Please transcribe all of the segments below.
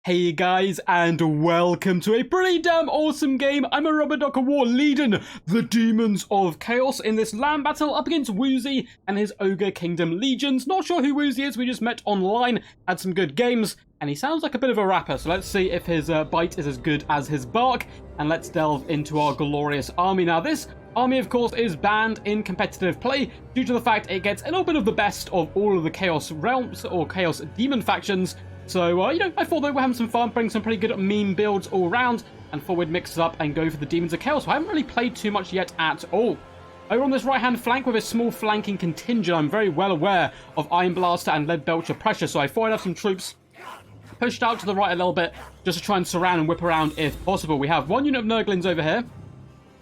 Hey guys, and welcome to a pretty damn awesome game. I'm a Rubber Duck of War leading the Demons of Chaos in this land battle up against Woozy and his Ogre Kingdom legions. Not sure who Woozy is, we just met online, had some good games, and he sounds like a bit of a rapper, so let's see if his bite is as good as his bark, and let's delve into our glorious army. Now this army, of course, is banned in competitive play due to the fact it gets a little bit of the best of all of the Chaos realms or Chaos Demon factions. So, I thought that we're having some fun, bring some pretty good meme builds all around, and thought we'd mix it up and go for the Demons of Chaos. So I haven't really played too much yet at all. Over on this right-hand flank with a small flanking contingent, I'm very well aware of Iron Blaster and Lead Belcher pressure, so I thought I'd have some troops pushed out to the right a little bit, just to try and surround and whip around if possible. We have one unit of Nurglings over here,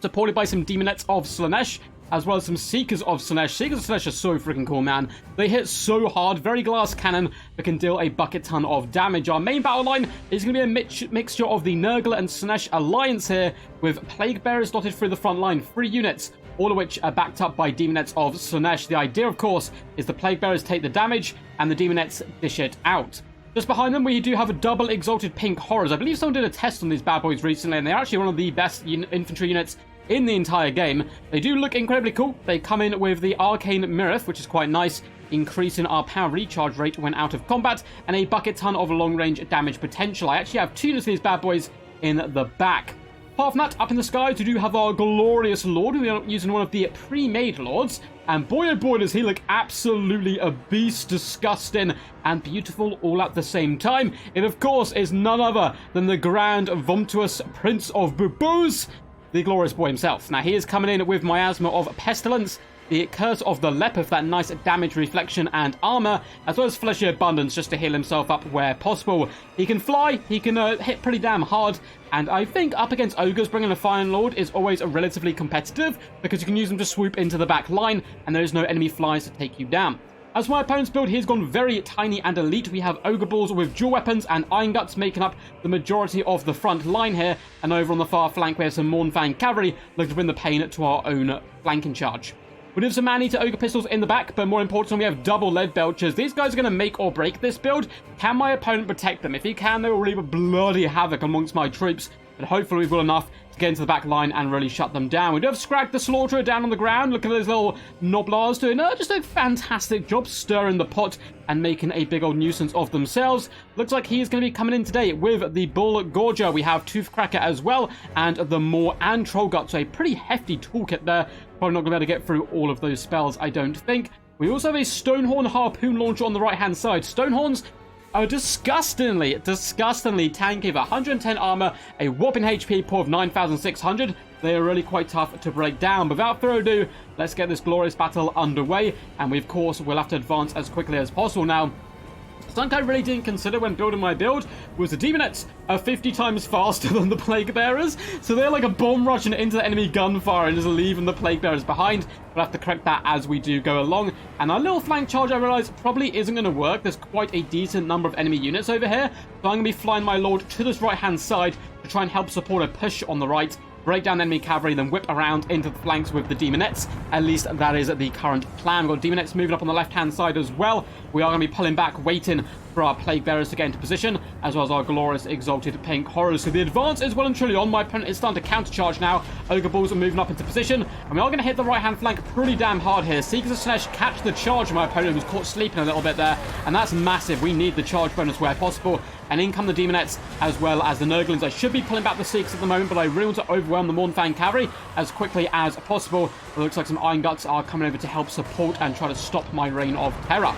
supported by some Demonettes of Slaanesh, as well as some Seekers of Slaanesh. Seekers of Slaanesh are so freaking cool, man. They hit so hard. Very glass cannon that can deal a bucket ton of damage. Our main battle line is going to be a mixture of the Nurgle and Slaanesh alliance here, with Plague Bearers dotted through the front line. 3 units, all of which are backed up by Demonettes of Slaanesh. The idea, of course, is the Plague Bearers take the damage and the Demonettes dish it out. Just behind them, we do have a double Exalted Pink Horrors. I believe someone did a test on these bad boys recently, and they're actually one of the best infantry units in the entire game. They do look incredibly cool. They come in with the Arcane Mirror, which is quite nice, increasing our power recharge rate when out of combat, and a bucket ton of long-range damage potential. I actually have 2 units of these bad boys in the back. Apart from that, up in the skies, we do have our glorious Lord. We are using one of the pre-made Lords, and boy oh boy does he look absolutely a beast, disgusting and beautiful all at the same time. It, of course, is none other than the Grand Vomptuous Prince of Boo-Boos, the glorious boy himself. Now, he is coming in with Miasma of Pestilence, the Curse of the Leper for that nice damage reflection and armor, as well as Fleshy Abundance just to heal himself up where possible. He can fly, he can hit pretty damn hard, and I think up against Ogres, bringing a Fire Lord is always relatively competitive, because you can use them to swoop into the back line, and there is no enemy flies to take you down. As for my opponent's build, he's gone very tiny and elite. We have Ogre Balls with dual weapons and Iron Guts making up the majority of the front line here. And over on the far flank, we have some Mournfang Cavalry looking to bring the pain to our own flanking charge. We do have some Man-Eater Ogre Pistols in the back, but more importantly, we have double Lead Belchers. These guys are going to make or break this build. Can my opponent protect them? If he can, they will wreak bloody havoc amongst my troops. But hopefully we've got enough to get into the back line and really shut them down. We do have Scrag the Slaughterer down on the ground. Look at those little Noblars doing just a fantastic job stirring the pot and making a big old nuisance of themselves. Looks like he is going to be coming in today with the Bull Gorger. We have Toothcracker as well, and the Maw and Troll Gut. So a pretty hefty toolkit there. Probably not going to be able to get through all of those spells, I don't think. We also have a Stonehorn Harpoon Launcher on the right-hand side. Stonehorns are disgustingly tanky with 110 armor, a whopping HP pool of 9,600. They are really quite tough to break down. Without further ado, let's get this glorious battle underway, and we, of course, will have to advance as quickly as possible. Now, something I really didn't consider when building my build was the Demonettes are 50 times faster than the Plague Bearers, so they're like a bomb rushing into the enemy gunfire and just leaving the Plague Bearers behind. We'll have to correct that as we do go along. And our little flank charge, I realize, probably isn't going to work. There's quite a decent number of enemy units over here, so I'm going to be flying my Lord to this right-hand side to try and help support a push on the right, break down enemy cavalry, then whip around into the flanks with the Demonettes. At least that is the current plan. We've got Demonettes moving up on the left-hand side as well. We are going to be pulling back, waiting for our Plague Bearers to get into position, as well as our glorious Exalted Pink Horrors. So the advance is well and truly on. My opponent is starting to countercharge now. Ogre Balls are moving up into position, and we are going to hit the right-hand flank pretty damn hard here. Seekers of Slaanesh catch the charge. My opponent was caught sleeping a little bit there, and that's massive. We need the charge bonus where possible. And in come the Demonettes, as well as the Nurglings. I should be pulling back the Seekers at the moment, but I really want to overwhelm the Mournfang Cavalry as quickly as possible. It looks like some Iron Guts are coming over to help support and try to stop my reign of terror.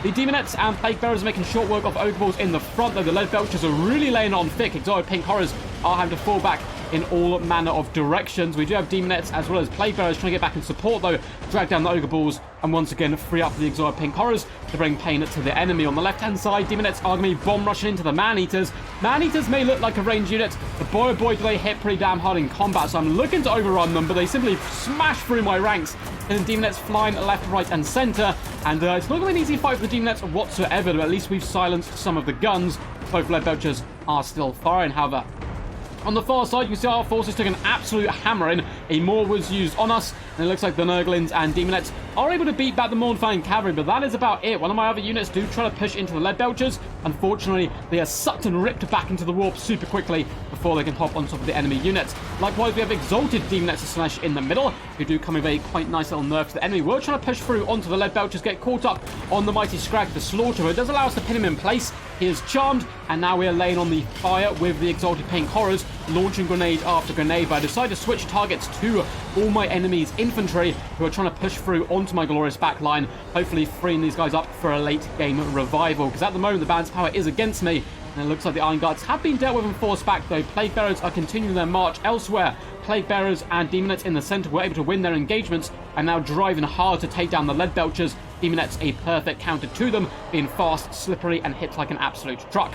The Demonettes and Plague Bearers are making short work of Ogre Balls in the front, though the Lead Belchers are really laying on thick. Exalted Pink Horrors are having to fall back in all manner of directions. We do have Demonettes as well as Plague Bearers trying to get back in support, though, drag down the Ogre Balls and once again free up the Exalted Pink Horrors to bring pain to the enemy. On the left-hand side, Demonettes are going to be bomb rushing into the Man-Eaters. Man-Eaters may look like a ranged unit, but boy oh boy do they hit pretty damn hard in combat, so I'm looking to overrun them, but they simply smash through my ranks. And then Demonettes flying left, right, and center, and it's not going to be an easy fight for the Demonettes whatsoever, but at least we've silenced some of the guns. Both Lead Belchers are still firing, however. On the far side, you can see our forces took an absolute hammering. A Maw was used on us, and it looks like the Nurglings and Demonettes are able to beat back the Mornfang cavalry, but that is about it. One of my other units do try to push into the lead belchers. Unfortunately, they are sucked and ripped back into the warp super quickly before they can hop on top of the enemy units. Likewise, we have Exalted Deamons slash in the middle, who do come with a quite nice little nerf to the enemy. We're trying to push through onto the lead belchers, get caught up on the mighty Scrag the Slaughterer. It does allow us to pin him in place. He is charmed, and now we are laying on the fire with the Exalted Pink Horrors, launching grenade after grenade. But I decided to switch targets to all my enemies' infantry, who are trying to push through onto my glorious backline, hopefully freeing these guys up for a late game revival. Because at the moment, the band's power is against me, and it looks like the Iron Guards have been dealt with and forced back, though. Plague Bearers are continuing their march elsewhere. Plague Bearers and Demonettes in the center were able to win their engagements and now driving hard to take down the lead belchers. Demonettes a perfect counter to them, being fast, slippery, and hit like an absolute truck.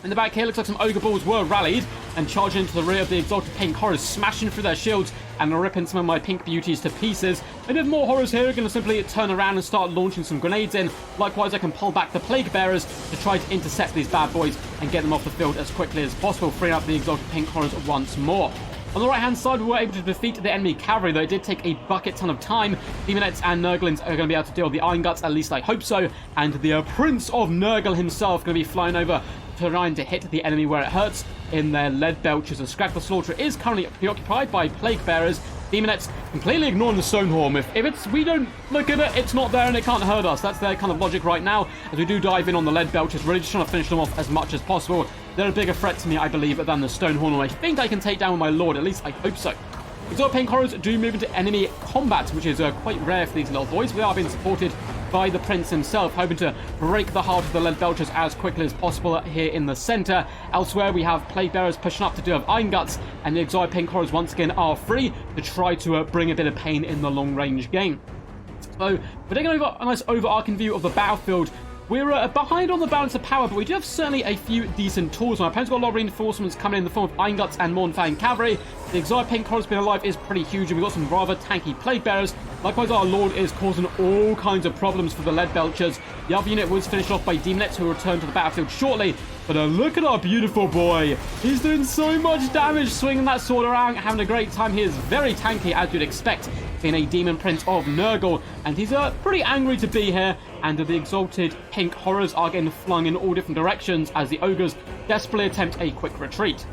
In the back here, looks like some Ogre Balls were rallied and charging into the rear of the Exalted Pink Horrors, smashing through their shields and ripping some of my Pink Beauties to pieces. And if more Horrors here are going to simply turn around and start launching some grenades in. Likewise, I can pull back the Plague Bearers to try to intercept these bad boys and get them off the field as quickly as possible, freeing up the Exalted Pink Horrors once more. On the right-hand side, we were able to defeat the enemy cavalry, though it did take a bucket ton of time. Demonettes and Nurglings are going to be able to deal with the Iron Guts, at least I hope so. And the Prince of Nurgle himself going to be flying over, trying to hit the enemy where it hurts in their lead belchers. And Scrag the Slaughterer is currently preoccupied by Plague Bearers. Demonettes completely ignoring the Stonehorn. If we don't look at it, it's not there and it can't hurt us. That's their kind of logic right now, as we do dive in on the lead belchers, really just trying to finish them off as much as possible. They're a bigger threat to me, I believe, than the Stonehorn, and I think I can take down with my Lord. At least I hope so. Exalted Pink Horrors do move into enemy combat, which is quite rare for these little boys. We are being supported by the Prince himself, hoping to break the heart of the lead belchers as quickly as possible here in the center. Elsewhere, we have Plague Bearers pushing up to deal with Iron Guts, and the Exalted Pink Horrors once again are free to try to bring a bit of pain in the long-range game. So we're taking over a nice overarching view of the battlefield. We're behind on the balance of power, but we do have certainly a few decent tools. My opponent's got a lot of reinforcements coming in the form of Iron Guts and Mornfang Cavalry. The Exalted Pink Horrors being alive is pretty huge, and we've got some rather tanky Plague Bearers. Likewise, our Lord is causing all kinds of problems for the lead belchers. The other unit was finished off by Demonettes, who will return to the battlefield shortly. But look at our beautiful boy. He's doing so much damage, swinging that sword around, having a great time. He is very tanky, as you'd expect, being a Demon Prince of Nurgle. And he's pretty angry to be here. And the Exalted Pink Horrors are getting flung in all different directions as the Ogres desperately attempt a quick retreat.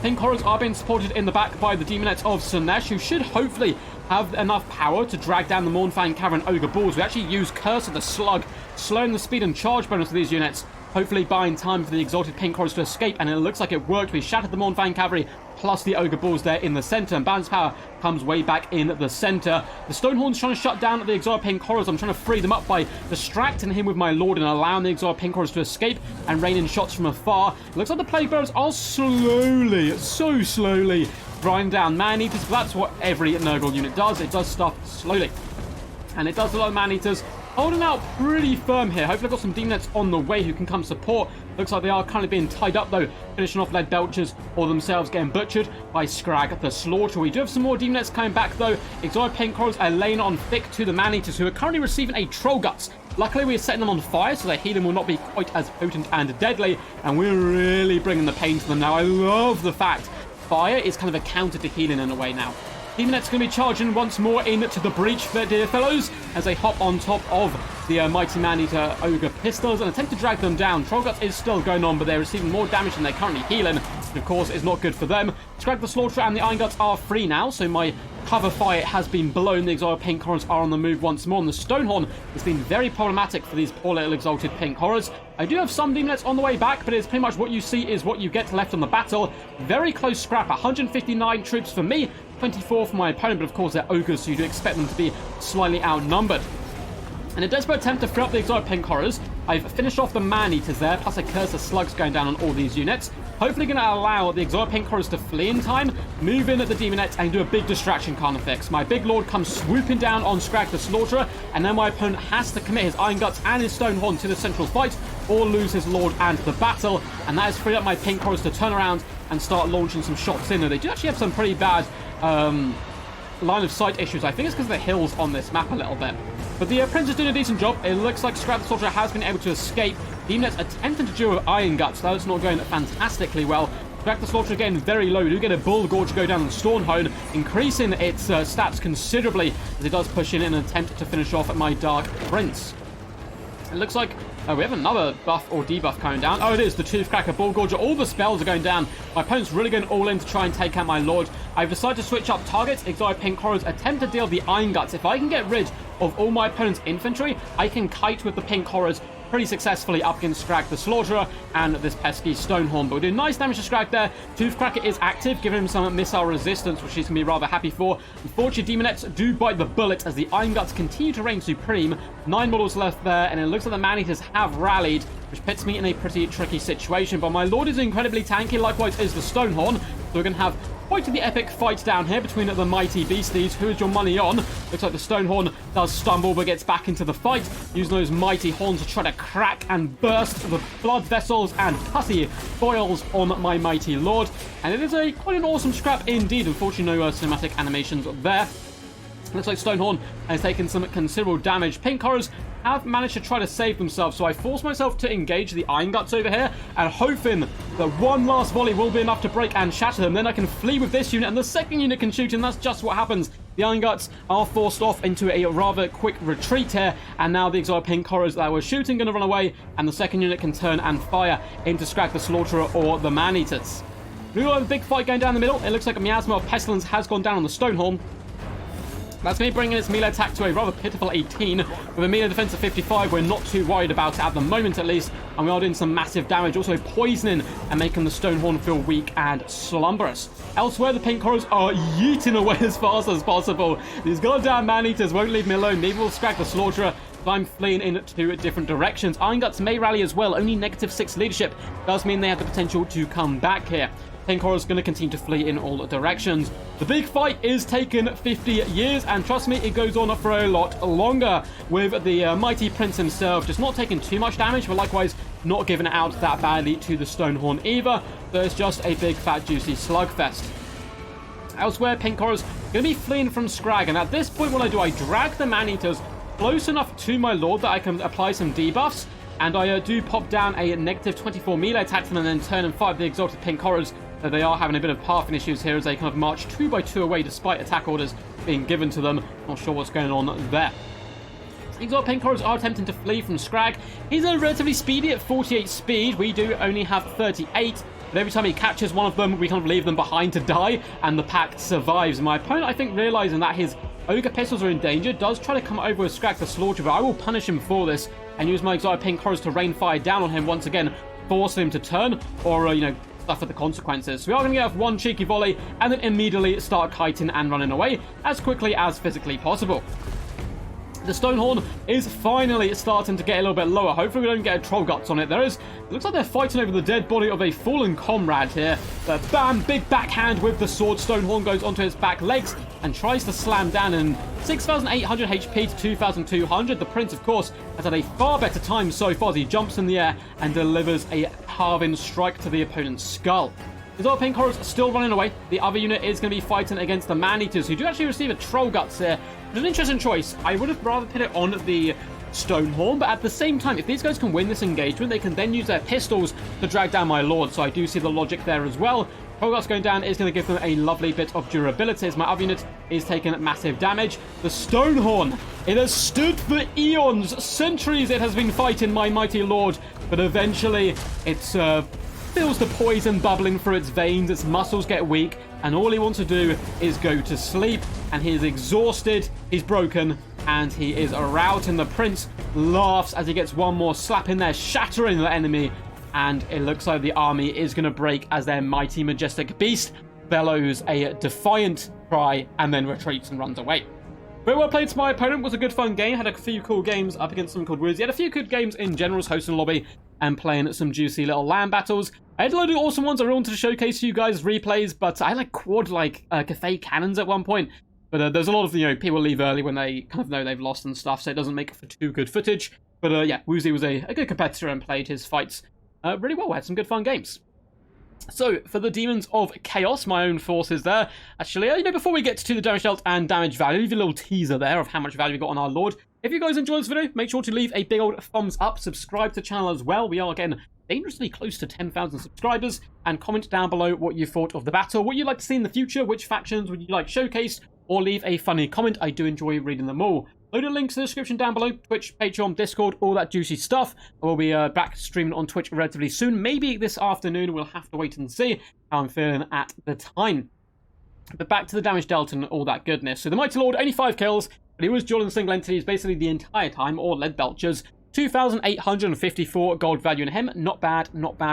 Pink Horrors are being supported in the back by the Demonettes of Slaanesh, who should hopefully have enough power to drag down the Mornfang Cavalry and Ogre Balls. We actually use Curse of the Slug, slowing the speed and charge bonus of these units, hopefully buying time for the Exalted Pink Horrors to escape, and it looks like it worked. We shattered the Mornfang Cavalry plus the Ogre Balls there in the center, and balance power comes way back in the center. The Stonehorn's trying to shut down the Exalted Pink Horrors. I'm trying to free them up by distracting him with my Lord and allowing the Exalted Pink Horrors to escape and rain in shots from afar. It looks like the Plague Bearers are slowly, so slowly, grinding down Man-Eaters, but that's what every Nurgle unit does. It does stuff slowly. And it does a lot of Man-Eaters. Holding out pretty firm here. Hopefully I've got some Demonettes on the way who can come support. Looks like they are currently being tied up, though, finishing off lead belchers or themselves getting butchered by Scrag the Slaughterer. We do have some more Demonettes coming back, though. Exalted Pink Horrors are laying on thick to the Man-Eaters, who are currently receiving a Troll Guts. Luckily, we're setting them on fire, so their healing will not be quite as potent and deadly, and we're really bringing the pain to them now. I love the fact fire is kind of a counter to healing in a way now. Demonettes going to be charging once more into the breach, dear fellows, as they hop on top of the mighty Man-Eater Ogre pistols and attempt to drag them down. Trollguts is still going on, but they're receiving more damage than they're currently healing, which of course is not good for them. Scrag the Slaughterer and the Iron Guts are free now, so my cover fire has been blown. The Exalted Pink Horrors are on the move once more, and the Stonehorn has been very problematic for these poor little Exalted Pink Horrors. I do have some Demonettes on the way back, but it's pretty much what you see is what you get left on the battle. Very close scrap, 159 troops for me, 24 for my opponent, but of course they're Ogres, so you do expect them to be slightly outnumbered. In a desperate attempt to free up the Exalted Pink Horrors, I've finished off the Man-Eaters there, plus a curse of slugs going down on all these units. Hopefully going to allow the Exalted Pink Horrors to flee in time, move in at the Demonettes, and do a big distraction carnifex. My big lord comes swooping down on Scrag the Slaughterer, and then my opponent has to commit his Iron Guts and his Stonehorn to the central fight, or lose his lord and the battle, and that has freed up my Pink Horrors to turn around and start launching some shots in there. They do actually have some pretty bad line of sight issues. I think it's because of the hills on this map a little bit. But the Prince is doing a decent job. It looks like Scrag the Slaughterer has been able to escape. Demonettes attempting to duel with Iron Guts. That's not going fantastically well. Scrag the Slaughter again, very low. We do get a Bull Gorge go down on Stormhone, increasing its stats considerably as it does push in an attempt to finish off my Dark Prince. It looks like we have another buff or debuff coming down. Oh, it is the Toothcracker, Bull Gorger. All the spells are going down. My opponent's really going all in to try and take out my Lord. I've decided to switch up targets. Exiled Pink Horrors attempt to deal the Iron Guts. If I can get rid of all my opponent's infantry, I can kite with the Pink Horrors pretty successfully up against Scrag the Slaughterer and this pesky Stonehorn. But we're doing nice damage to Scrag there. Toothcracker is active, giving him some missile resistance, which he's going to be rather happy for. Unfortunately, Demonettes do bite the bullet as the Iron Guts continue to reign supreme. 9 models left there, and it looks like the Man-Eaters have rallied, which puts me in a pretty tricky situation. But my Lord is incredibly tanky, likewise is the Stonehorn. So we're going to have quite the epic fight down here between the mighty beasties. Who is your money on? Looks like the Stonehorn does stumble but gets back into the fight, using those mighty horns to try to crack and burst the blood vessels and putty foils on my mighty Lord. And it is quite an awesome scrap indeed. Unfortunately, no cinematic animations there. Looks like Stonehorn has taken some considerable damage. Pink Horrors have managed to try to save themselves, so I force myself to engage the Iron Guts over here and hoping that one last volley will be enough to break and shatter them. Then I can flee with this unit and the second unit can shoot, and that's just what happens. The Iron Guts are forced off into a rather quick retreat here, and now the Exiled Pink Horrors that were shooting going to run away, and the second unit can turn and fire into Scrag the Slaughterer or the Man-Eaters. We've got a big fight going down the middle. It looks like a Miasma of Pestilence has gone down on the Stonehorn. That's me bringing its melee attack to a rather pitiful 18. With a melee defense of 55, we're not too worried about it at the moment at least. And we are doing some massive damage, also poisoning and making the Stonehorn feel weak and slumberous. Elsewhere, the Pink Horrors are yeeting away as fast as possible. These goddamn Man-Eaters won't leave me alone. Neither will Scrag the Slaughterer. I'm fleeing in two different directions. Iron Guts may rally as well. Only -6 leadership does mean they have the potential to come back here. Pink Horror's going to continue to flee in all directions. The big fight is taking 50 years, and trust me, it goes on for a lot longer, with the mighty prince himself just not taking too much damage, but likewise not giving it out that badly to the Stonehorn either. So it's just a big, fat, juicy slugfest. Elsewhere, Pink Horror's going to be fleeing from Scrag, and at this point, what I do, I drag the Man-Eaters close enough to my Lord that I can apply some debuffs, and I do pop down a -24 melee attack to them and then turn and fight the Exalted Pink Horrors. They are having a bit of pathing issues here as they kind of march 2 by 2 away despite attack orders being given to them. Not sure what's going on there. Exalted Pink Horrors are attempting to flee from Scrag. He's relatively speedy at 48 speed. We do only have 38. But every time he catches one of them, we kind of leave them behind to die, and the pack survives. My opponent, I think, realizing that his Ogre pistols are in danger, does try to come over with Scrag the Slaughterer, but I will punish him for this and use my Exalted Pink Horrors to rain fire down on him once again, forcing him to turn or, suffer the consequences. So we are going to get one cheeky volley and then immediately start kiting and running away as quickly as physically possible. The Stonehorn is finally starting to get a little bit lower. Hopefully we don't get a Troll Guts on it. It looks like they're fighting over the dead body of a fallen comrade here. But bam, big backhand with the sword. Stonehorn goes onto his back legs and tries to slam down, and 6,800 HP to 2,200. The Prince, of course, has had a far better time so far as he jumps in the air and delivers a halving strike to the opponent's skull. The Exalted Pink Horrors still running away. The other unit is going to be fighting against the Man-Eaters, who do actually receive a Troll Guts here. It's an interesting choice. I would have rather put it on the Stonehorn, but at the same time, if these guys can win this engagement, they can then use their pistols to drag down my Lord, so I do see the logic there as well. Troll Guts going down is going to give them a lovely bit of durability, as my other unit is taking massive damage. The Stonehorn, it has stood for eons, centuries it has been fighting my mighty Lord, but eventually it's feels the poison bubbling through its veins, its muscles get weak, and all he wants to do is go to sleep, and he is exhausted, he's broken, and he is routing. The Prince laughs as he gets one more slap in there, shattering the enemy, and it looks like the army is going to break as their mighty, majestic beast bellows a defiant cry and then retreats and runs away. Very well played to my opponent. Was a good fun game. Had a few cool games up against someone called Woozy. Had a few good games in general, hosting lobby and playing some juicy little land battles. I had a load of awesome ones I wanted to showcase to you guys, replays, but I had quad cafe cannons at one point. But there's a lot of people leave early when they kind of know they've lost and stuff, so it doesn't make for too good footage. But yeah, Woozy was a good competitor and played his fights really well. We had some good fun games. So, for the Demons of Chaos, my own forces there. Actually, before we get to the damage dealt and damage value, leave a little teaser there of how much value we got on our Lord. If you guys enjoyed this video, make sure to leave a big old thumbs up, subscribe to the channel as well. We are getting dangerously close to 10,000 subscribers, and comment down below what you thought of the battle, what you'd like to see in the future, which factions would you like showcased, or leave a funny comment. I do enjoy reading them all. Load of links in the description down below, Twitch, Patreon, Discord, all that juicy stuff. We'll be back streaming on Twitch relatively soon, maybe this afternoon. We'll have to wait and see how I'm feeling at the time. But back to the damage dealt and all that goodness. So the Mighty Lord, only 5 kills, but he was dueling single entities basically the entire time, or lead belchers. 2,854 gold value in him. Not bad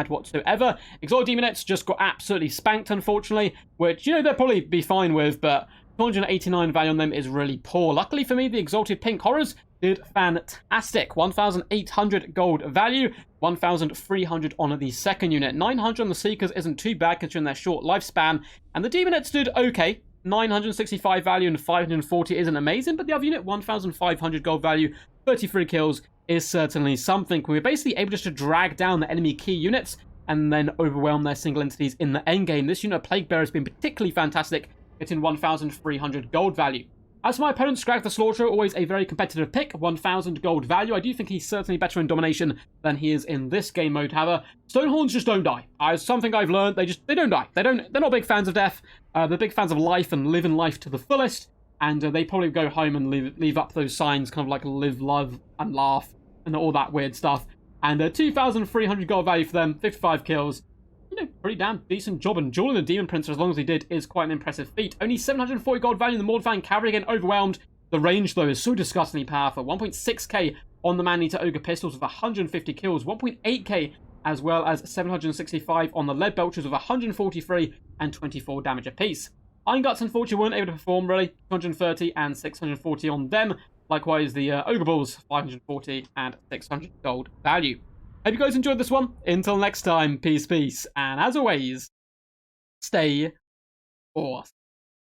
whatsoever. Exalted Deamons just got absolutely spanked, unfortunately, which, you know, they'll probably be fine with, but 289 value on them is really poor. Luckily for me, the Exalted Pink Horrors did fantastic. 1,800 gold value, 1,300 on the second unit. 900 on the Seekers isn't too bad considering their short lifespan. And the Deamons did okay. 965 value and 540 isn't amazing, but the other unit, 1,500 gold value, 33 kills, is certainly something. We were basically able just to drag down the enemy key units and then overwhelm their single entities in the endgame. This unit of Plague Bearer has been particularly fantastic, getting 1,300 gold value. As for my opponent, Scrag the Slaughterer, always a very competitive pick, 1,000 gold value. I do think he's certainly better in domination than he is in this game mode. However, Stonehorns just don't die. Something I've learned, they don't die. They're not big fans of death. They're big fans of life and living life to the fullest. And they probably go home and leave up those signs, kind of like live, love, and laugh, and all that weird stuff. And 2,300 gold value for them, 55 kills. You know, pretty damn decent job. And dueling the Demon Prince, as long as he did, is quite an impressive feat. Only 740 gold value in the Mordvan Cavalry, again overwhelmed. The range, though, is so disgustingly powerful. 1.6k on the Man-Eater Ogre Pistols with 150 kills. 1.8k as well as 765 on the Lead Belchers with 143 and 24 damage apiece. Iron Guts, unfortunately, weren't able to perform, really. 230 and 640 on them. Likewise, the Ogre Bulls, 540 and 600 gold value. Hope you guys enjoyed this one. Until next time, peace, and as always, stay awesome.